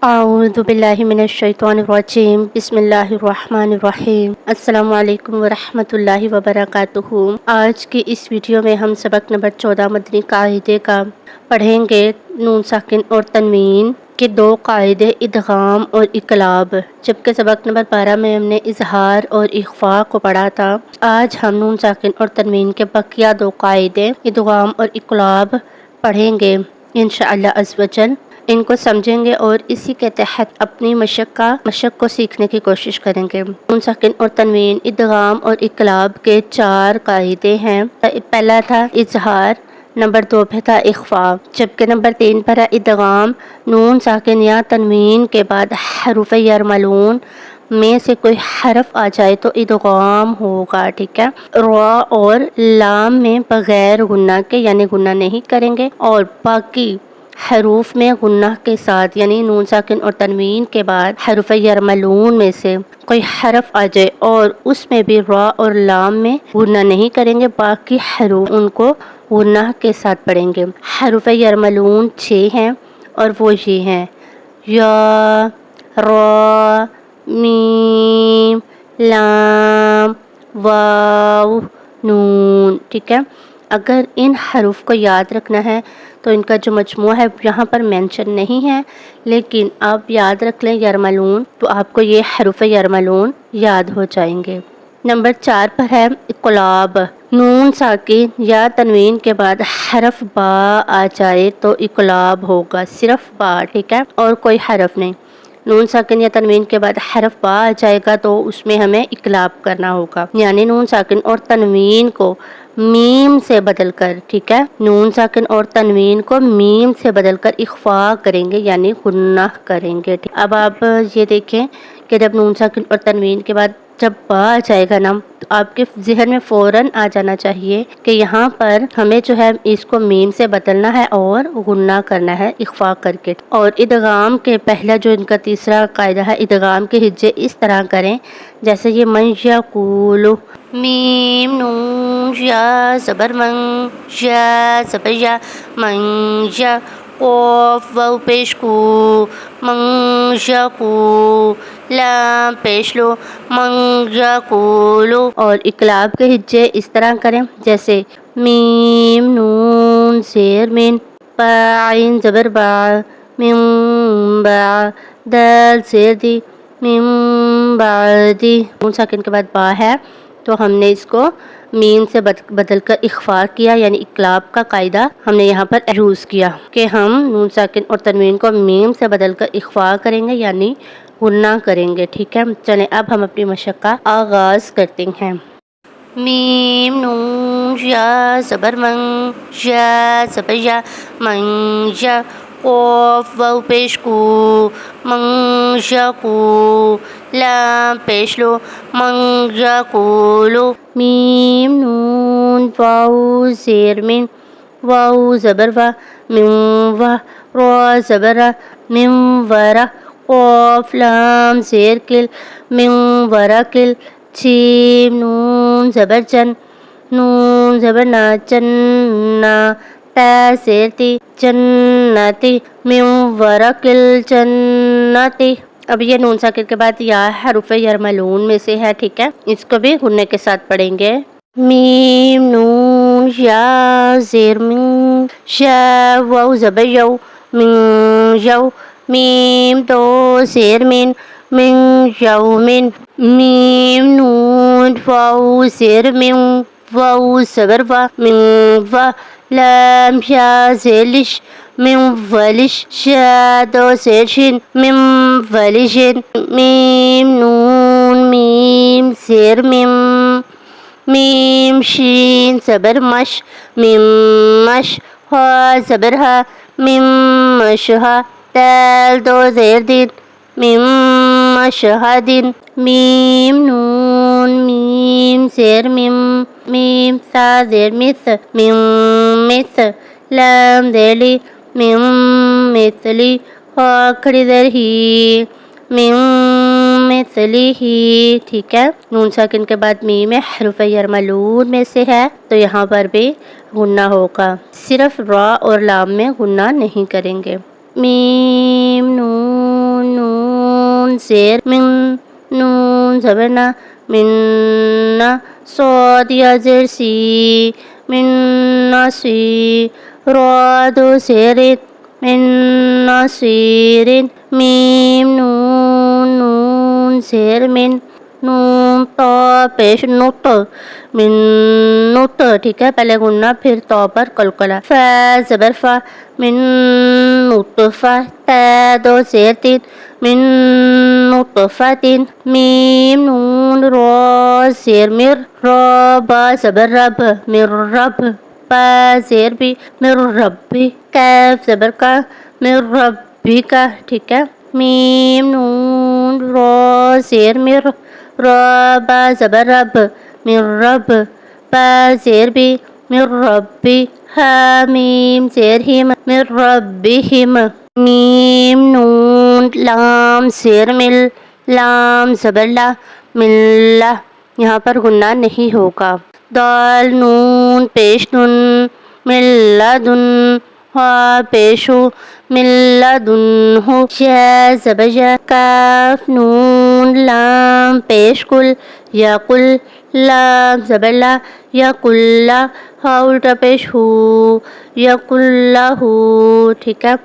اعوذ باللہ من الشیطان الرجیم بسم اللہ الرحمن الرحیم السلام علیکم ورحمۃ اللہ وبرکاتہ۔ آج کی اس ویڈیو میں ہم سبق نمبر 14 مدنی قاعدے کا پڑھیں گے۔ نون ساکن اور تنوین کے دو قاعدے ادغام اور اقلاب، جبکہ سبق نمبر 12 میں ہم نے اظہار اور اخفاء کو پڑھا تھا۔ آج ہم نون ساکن اور تنوین کے بقیہ دو قاعدے ادغام اور اقلاب پڑھیں گے انشاءاللہ عز و جل۔ ان کو سمجھیں گے اور اسی کے تحت اپنی مشق کو سیکھنے کی کوشش کریں گے۔ نون ساکن اور تنوین ادغام اور اقلاب کے 4 قاعدے ہیں۔ پہلا تھا اظہار، نمبر 2 پہ تھا اخفاء، جبکہ نمبر 3 پر ہے ادغام۔ نون ساکن یا تنوین کے بعد حروف یرملون میں سے کوئی حرف آ جائے تو ادغام ہوگا، ٹھیک ہے۔ را اور لام میں بغیر غنہ کے یعنی غنہ نہیں کریں گے، اور باقی حروف میں غنہ کے ساتھ یعنی نون ساکن اور تنوین کے بعد حروف یرملون میں سے کوئی حرف آ جائے اور اس میں بھی را اور لام میں غنہ نہیں کریں گے، باقی حروف ان کو غنہ کے ساتھ پڑھیں گے۔ حروف یرملون 6 ہیں اور وہ یہ ہیں: یا، را، میم، لام، واو، نون، ٹھیک ہے۔ اگر ان حروف کو یاد رکھنا ہے تو ان کا جو مجموعہ ہے یہاں پر مینشن نہیں ہے، لیکن آپ یاد رکھ لیں یرملون تو آپ کو یہ حروف یرملون یاد ہو جائیں گے۔ نمبر 4 پر ہے اقلاب۔ نون ساکن یا تنوین کے بعد حرف با آ جائے تو اقلاب ہوگا، صرف با، ٹھیک ہے، اور کوئی حرف نہیں۔ نون ساکن یا تنوین کے بعد حرف با آ جائے گا تو اس میں ہمیں اقلاب کرنا ہوگا، یعنی نون ساکن اور تنوین کو میم سے بدل کر، ٹھیک ہے، نون ساکن اور تنوین کو میم سے بدل کر اخفاء کریں گے یعنی غنہ کریں گے۔ اب آپ یہ دیکھیں کہ جب نون ساکن اور تنوین کے بعد جب با آ جائے گا نا تو آپ کے ذہن میں فوراً آ جانا چاہیے کہ یہاں پر ہمیں جو ہے اس کو میم سے بدلنا ہے اور غنہ کرنا ہے اخفاء کر کے۔ اور ادغام کے پہلا جو ان کا تیسرا قاعدہ ہے، ادغام کے ہجے اس طرح کریں جیسے یہ من یقول، میم نون یا زبر من، یا زبر یا، من یا، قاف واو پیش کو، من یقول، لام پیش لو، من یقولو۔ اور اقلاب کے ہجے اس طرح کریں جیسے میم نون زیر من، با عین زبر با، من با، دال زیر دی، من بعدی۔ نون ساکن کے بعد با ہے تو ہم نے اس کو میم سے بدل کر اخفاء کیا، یعنی اقلاب کا قاعدہ ہم نے یہاں پر یوز کیا کہ ہم نون ساکن اور تنوین کو میم سے بدل کر اخفاء کریں گے یعنی غنہ کریں گے، ٹھیک ہے۔ چلیں اب ہم اپنی مشق کا آغاز کرتے ہیں۔ میم نون یا زبر من، یا زبر یا، من یا، قاف واو پیش کو، من یقول، لام پیش لو، من یقولو۔ میم نون واو زیر من، واو زبر و، من و، را زبر را، من ورا، قاف لام زیر کل، من ورکل۔ جیم نون زبر جن، نون زبر نا، جنہ، تا زیر تی، جنتی، من ورکل جنتی۔ اب یہ نون ساکن کے بعد یا حروف یرملون میں سے ہے، ٹھیک ہے، اس کو بھی غنے کے ساتھ پڑھیں گے۔ میم نون یا زیر من، یا واو زبر یو، من یو، میم دو زیر من، من یومن۔ میم نون واو زیر من، واو زبر و، من و، لام یا زیر لش، من ولش، یا دو زیر شن، من ولشن۔ میم نون میم زیر میم، میم شین زبر مش، من مش، ہا زبر ہا، من مشہا، دال دو زیر دین، من مشہدن۔ میم نون میم زیر میم، میم سا زیر مس، من مس، لام زیر لی، من مثلی، ہا کھڑی زیر ہی، من مثلی ہی، ٹھیک ہے۔ نون ساکن کے بعد میم حروف یرملون میں سے ہے تو یہاں پر بھی غنہ ہوگا، صرف را اور لام میں غنہ نہیں کریں گے۔ میم نون نون زیر من نون زبرنا من صاد یا زیر سی من نصیر را دو زیر من نصیر میم نون زیر من نون تو پیش نوت من نوت. ٹھیک ہے، پہلے گننا پھر تو پر قلقلہ. فا زبر فا من نطفہ تا دو زیر تین من نطفۃ. میم نون را زیر مر را با زبر رب مر رب با زیر بی مر ربی. کاف زبر کا مر ربی کا. ٹھیک ہے، میم نون را زیر مر را با زبر رب مر رب با زیر بی مر ربی. ہا میم زیر ہم مر ربہم. میم نون لام زیر مل لام زبر لا مل. یہاں پر گناہ نہیں ہوگا. دال نون پیش نون مل لدن ہا پیشو مل لدن ہو. یا زبر یا کاف نون لام پیش کل یا کل لام زبر لا یا کل ہا الٹا پیش ہو یا کل ہو. ٹھیک ہے،